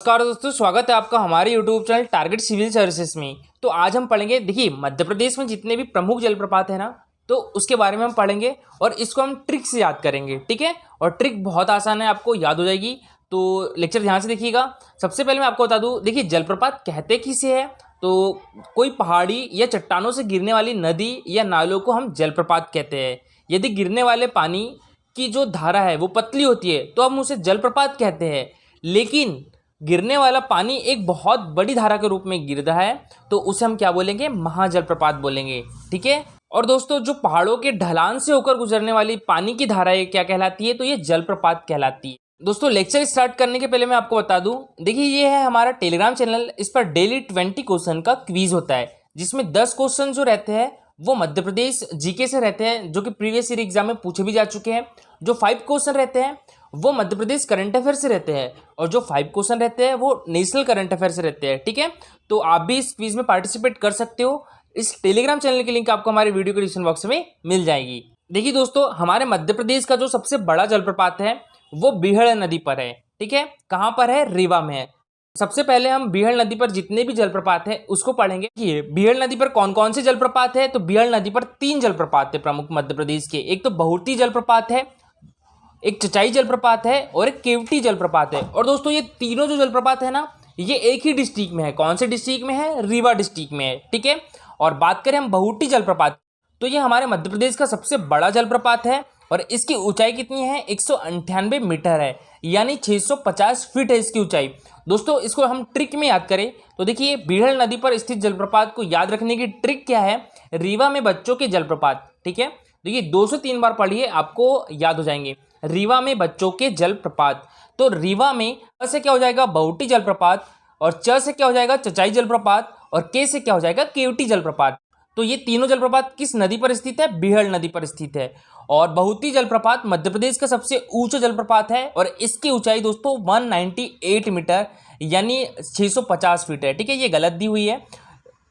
नमस्कार दोस्तों, स्वागत है आपका हमारे YouTube channel Target Civil Services में। तो आज हम पढ़ेंगे, देखिए मध्य प्रदेश में जितने भी प्रमुख जलप्रपात है ना, तो उसके बारे में हम पढ़ेंगे और इसको हम ट्रिक से याद करेंगे। ठीक है, और ट्रिक बहुत आसान है, आपको याद हो जाएगी। तो लेक्चर ध्यान से देखिएगा। सबसे पहले मैं आपको बता दूं, देखिए जलप्रपात कहते किसे है, तो कोई पहाड़ी या चट्टानों से गिरने वाली नदी या नालों को हम जलप्रपात कहते हैं। यदि गिरने वाले पानी की जो धारा है वो पतली होती है तो हम उसे जलप्रपात कहते हैं। लेकिन गिरने वाला पानी एक बहुत बड़ी धारा के रूप में गिर रहा है तो उसे हम क्या बोलेंगे, महाजलप्रपात बोलेंगे। ठीक है, और दोस्तों जो पहाड़ों के ढलान से होकर गुजरने वाली पानी की धारा है क्या कहलाती है, तो ये जलप्रपात कहलाती है। दोस्तों लेक्चर स्टार्ट करने के पहले मैं आपको बता दूं, देखिए ये है हमारा टेलीग्राम चैनल। इस पर डेली 20 क्वेश्चन का क्विज होता है, जिसमें 10 क्वेश्चन जो रहते हैं वो मध्य प्रदेश जीके से रहते हैं, जो कि प्रीवियस ईयर एग्जाम में पूछे भी जा चुके हैं। जो 5 क्वेश्चन रहते हैं वो मध्य प्रदेश करंट अफेयर से रहते हैं, और जो 5 क्वेश्चन रहते हैं वो नेशनल करंट अफेयर से रहते हैं। ठीक है, तो आप भी इस क्विज में पार्टिसिपेट कर सकते हो। इस टेलीग्राम चैनल की लिंक आपको हमारे वीडियो के डिस्क्रिप्शन बॉक्स में मिल जाएगी। देखिए दोस्तों, हमारे मध्य प्रदेश का जो सबसे बड़ा जलप्रपात है वो बीहड़ नदी पर है। ठीक है, कहाँ पर है, रीवा में है। सबसे पहले हम बीहड़ नदी पर जितने भी जलप्रपात है उसको पढ़ेंगे। ये बीहड़ नदी पर कौन कौन से जलप्रपात है, तो बीहड़ नदी पर 3 जलप्रपात है प्रमुख मध्य प्रदेश के। एक तो बहुती जलप्रपात है, एक चचाई जलप्रपात है और एक केवटी जलप्रपात है। और दोस्तों ये तीनों जो जलप्रपात है ना, ये एक ही डिस्ट्रिक्ट में है। कौन से डिस्ट्रिक्ट में है, रीवा डिस्ट्रिक्ट में है। ठीक है, और बात करें हम बहुटी जलप्रपात, तो ये हमारे मध्य प्रदेश का सबसे बड़ा जलप्रपात है और इसकी ऊंचाई कितनी है, 198 मीटर है, यानी 650 फीट है इसकी ऊंचाई। दोस्तों इसको हम ट्रिक में याद करें तो देखिए बीहड़ नदी पर स्थित जलप्रपात को याद रखने की ट्रिक क्या है, रीवा में बच्चों के जलप्रपात। ठीक है, देखिए 2 से 3 बार पढ़िए, आपको याद हो जाएंगे। रीवा में बच्चों के जलप्रपात, तो रीवा में अ से क्या हो जाएगा, बहुटी जलप्रपात, और च से क्या हो जाएगा, चचाई जलप्रपात, और के से क्या हो जाएगा, केवटी जलप्रपात। तो ये तीनों जलप्रपात किस नदी पर स्थित है, बीहड़ नदी पर स्थित है। और बहुती जलप्रपात मध्य प्रदेश का सबसे ऊंचा जलप्रपात है और इसकी ऊंचाई दोस्तों 198 मीटर यानी 650 फीट है। ठीक है, ये गलत दी हुई है।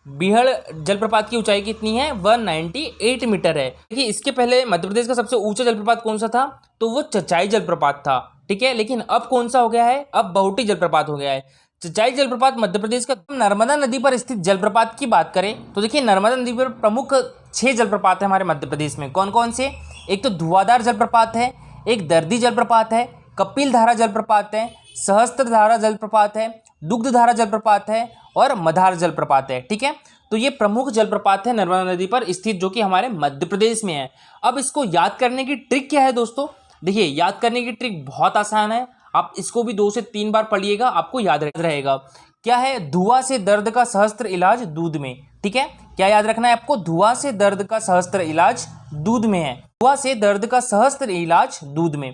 बीहड़ जलप्रपात की ऊंचाई कितनी है, 198 मीटर है। देखिए इसके पहले मध्य प्रदेश का सबसे ऊंचा जलप्रपात कौन सा था, तो वो चचाई जलप्रपात था। ठीक है, लेकिन अब कौन सा हो गया है, अब बहुटी जलप्रपात हो गया है। चचाई जलप्रपात मध्य प्रदेश का। नर्मदा नदी पर स्थित जलप्रपात की बात करें तो देखिए नर्मदा नदी पर प्रमुख 6 जलप्रपात है हमारे मध्य प्रदेश में। कौन कौन से, एक तो धुआंधार जलप्रपात है, एक दर्दी जलप्रपात है, कपिल धारा जलप्रपात है, सहस्त्र धारा जलप्रपात है, दुग्ध धारा जलप्रपात है और मधार जलप्रपात है। ठीक है, तो ये प्रमुख जलप्रपात है नर्मदा नदी पर स्थित, जो कि हमारे मध्य प्रदेश में है। अब इसको याद करने की ट्रिक क्या है दोस्तों, देखिए याद करने की ट्रिक बहुत आसान है। आप इसको भी 2 से 3 बार पढ़िएगा, आपको याद रहेगा। क्या है, धुआं से दर्द का सहस्त्र इलाज दूध में। ठीक है, क्या याद रखना है आपको, धुआं से दर्द का सहस्त्र इलाज दूध में है। धुआं से दर्द का सहस्त्र इलाज दूध में।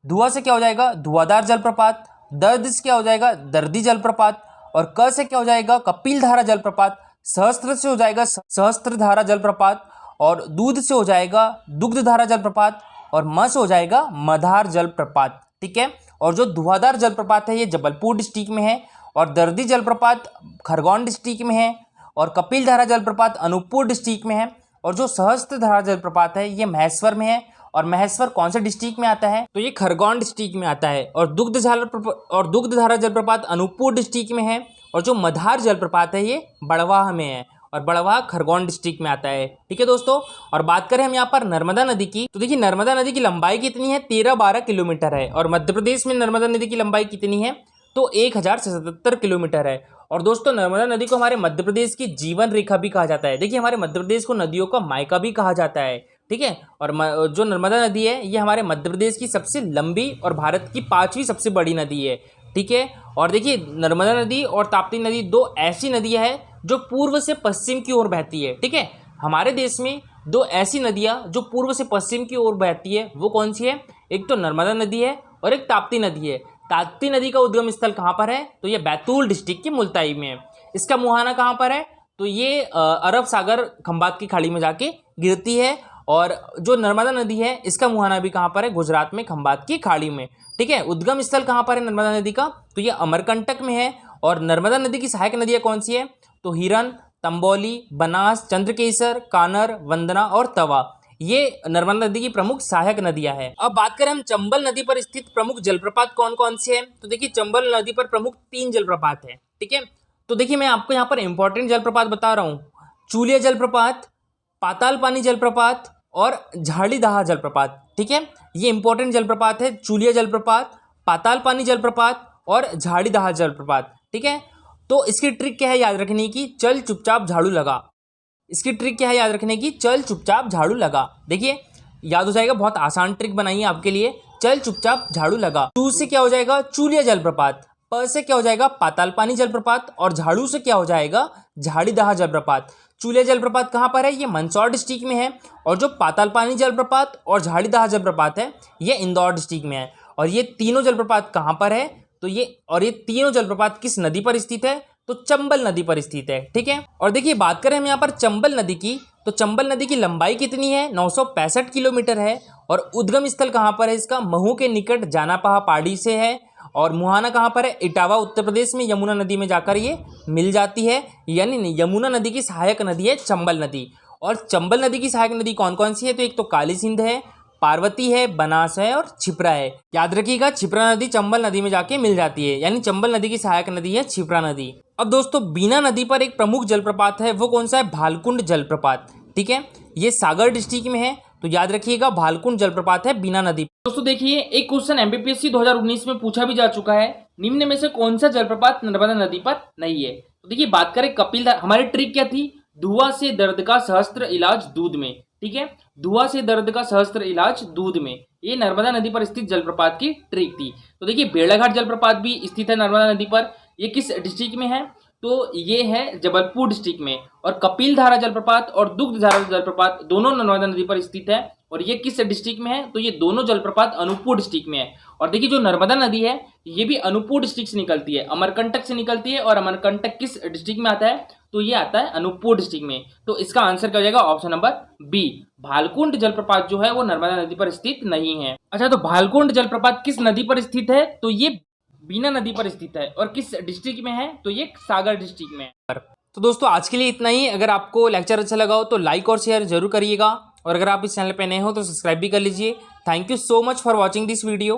धुआं से क्या हो जाएगा, धुआंधार जलप्रपात, दर्द से क्या हो जाएगा, दर्दी जलप्रपात, और क से क्या हो जाएगा, कपिल धारा जलप्रपात, सहस्त्र से हो जाएगा सहस्त्र धारा जलप्रपात, और दूध से हो जाएगा दुग्ध धारा जलप्रपात, और म से हो जाएगा मधार जलप्रपात। ठीक है, और जो धुआंधार जलप्रपात है ये जबलपुर डिस्ट्रिक्ट में है, और दर्दी जलप्रपात खरगोन डिस्ट्रिक्ट में है, और कपिल धारा जलप्रपात अनूपपुर डिस्ट्रिक्ट में है, और जो सहस्त्र धारा जलप्रपात है ये महेश्वर में है। और महेश्वर कौन से डिस्ट्रिक्ट में आता है, तो ये खरगोन डिस्ट्रिक्ट में आता है। और दुग्ध धारा जलप्रपात अनूपपुर डिस्ट्रिक्ट में है, और जो मधार जलप्रपात है ये बड़वाह में है, और बड़वाह खरगोन डिस्ट्रिक्ट में आता है। ठीक है दोस्तों, और बात करें हम यहाँ पर नर्मदा नदी की, तो देखिए नर्मदा नदी की लंबाई कितनी है, 13-12 किलोमीटर है। और मध्य प्रदेश में नर्मदा नदी की लंबाई कितनी है, तो 1077 किलोमीटर है। और दोस्तों नर्मदा नदी को हमारे मध्य प्रदेश की जीवन रेखा भी कहा जाता है। देखिए हमारे मध्य प्रदेश को नदियों का मायका भी कहा जाता है। ठीक है, और जो नर्मदा नदी है ये हमारे मध्य प्रदेश की सबसे लंबी और भारत की 5वीं सबसे बड़ी नदी है। ठीक है, और देखिए नर्मदा नदी और ताप्ती नदी 2 ऐसी नदियां हैं जो पूर्व से पश्चिम की ओर बहती है। ठीक है, हमारे देश में 2 ऐसी नदियां जो पूर्व से पश्चिम की ओर बहती है, वो कौन सी है, एक तो नर्मदा नदी है और एक ताप्ती नदी है। ताप्ती नदी का उद्गम स्थल कहाँ पर है, तो ये बैतूल डिस्ट्रिक्ट की मुल्ताई में है। इसका मुहाना कहाँ पर है, तो ये अरब सागर खंबात की खाड़ी में जाके गिरती है। और जो नर्मदा नदी है इसका मुहाना भी कहाँ पर है, गुजरात में खंबात की खाड़ी में। ठीक है, उद्गम स्थल कहाँ पर है नर्मदा नदी का, तो ये अमरकंटक में है। और नर्मदा नदी की सहायक नदियाँ कौन सी है, तो हिरन, तंबोली, बनास, चंद्रकेसर, कानर, वंदना और तवा। ये नर्मदा नदी की प्रमुख सहायक नदियां हैं। अब बात करें हम चंबल नदी पर स्थित प्रमुख जलप्रपात कौन कौन से हैं, तो देखिए चंबल नदी पर प्रमुख 3 जलप्रपात हैं, ठीक है। तो देखिए मैं आपको यहाँ पर इंपॉर्टेंट जलप्रपात बता रहा हूँ, चूलिया जलप्रपात, पाताल पानी जलप्रपात और झाड़ीदहा जलप्रपात, ठीक है। ये इंपॉर्टेंट जलप्रपात है, चूलिया जलप्रपात, पाताल पानी जलप्रपात और झाड़ीदहा जलप्रपात, ठीक है। तो इसकी ट्रिक क्या है याद रखने की, चल चुपचाप झाड़ू लगा। इसकी ट्रिक क्या है याद रखने की, चल चुपचाप झाड़ू लगा। देखिए याद हो जाएगा, बहुत आसान ट्रिक बनाई है आपके लिए, चल चुपचाप झाड़ू लगा। चू से क्या हो जाएगा, चूलिया जलप्रपात, प से क्या हो जाएगा, पाताल पानी जलप्रपात और झाड़ू से क्या हो जाएगा, झाड़ीदहा जलप्रपात। चूलिया जलप्रपात कहाँ पर है, ये मंदसौर डिस्ट्रिक्ट में है, और जो पाताल पानी जलप्रपात और झाड़ीदहा जलप्रपात है ये इंदौर डिस्ट्रिक्ट में है। और ये तीनों जलप्रपात कहाँ पर है, तो ये तीनों जलप्रपात किस नदी पर स्थित है, तो चंबल नदी पर स्थित है, ठीक है। और देखिए बात करें हम यहाँ पर चंबल नदी की, तो चंबल नदी की लंबाई कितनी है, 965 किलोमीटर है। और उद्गम स्थल कहाँ पर है इसका, महू के निकट जानापहा पहाड़ी से है। और मुहाना कहाँ पर है, इटावा उत्तर प्रदेश में यमुना नदी में जाकर ये मिल जाती है, यानी यमुना नदी की सहायक नदी है चंबल नदी। और चंबल नदी की सहायक नदी कौन कौन सी है, तो एक तो काली सिंध है, पार्वती है, बनास है और छिप्रा है। याद रखिएगा छिप्रा नदी चंबल नदी में जाके मिल जाती है, यानी चंबल नदी की सहायक नदी है छिप्रा नदी। अब दोस्तों बीना नदी पर एक प्रमुख जलप्रपात है, वो कौन सा है, भालकुंड जलप्रपात, ठीक है। ये सागर डिस्ट्रिक्ट में है, तो याद रखिएगा भालकुंड जलप्रपात है बीना नदी। दोस्तों देखिए एक क्वेश्चन एमपीपीएससी 2019 में पूछा भी जा चुका है, निम्न में से कौन सा जलप्रपात नर्मदा नदी पर नहीं है। तो देखिए बात करें कपिल, हमारी ट्रिक क्या थी, धुआं से दर्द का सहस्त्र इलाज दूध में, ठीक है। धुआं से दर्द का सहस्त्र इलाज दूध में, ये नर्मदा नदी पर स्थित जलप्रपात की ट्रिक थी। तो देखिए भेड़ाघाट जलप्रपात भी स्थित है नर्मदा नदी पर, ये किस डिस्ट्रिक्ट में है, तो ये है जबलपुर डिस्ट्रिक्ट में। और कपिलधारा जलप्रपात और दुग्धधारा जलप्रपात दोनों नर्मदा नदी पर स्थित है, और ये किस डिस्ट्रिक्ट में है, तो ये दोनों जलप्रपात अनूपपुर डिस्ट्रिक्ट में है। और देखिए जो नर्मदा नदी है ये भी अनूपपुर डिस्ट्रिक्ट से निकलती है, अमरकंटक से निकलती है, और अमरकंटक किस डिस्ट्रिक्ट में आता है, तो ये आता है अनूपपुर डिस्ट्रिक्ट में। तो इसका आंसर क्या हो जाएगा, ऑप्शन नंबर बी, भालकुंड जलप्रपात जो है वो नर्मदा नदी पर स्थित नहीं है। अच्छा तो भालकुंड जलप्रपात किस नदी पर स्थित है, तो ये बीना नदी पर स्थित है, और किस डिस्ट्रिक्ट में है, तो ये सागर डिस्ट्रिक्ट में है। तो दोस्तों आज के लिए इतना ही। अगर आपको लेक्चर अच्छा लगा हो तो लाइक और शेयर जरूर करिएगा, और अगर आप इस चैनल पे नए हो तो सब्सक्राइब भी कर लीजिए। Thank you so much for watching this video.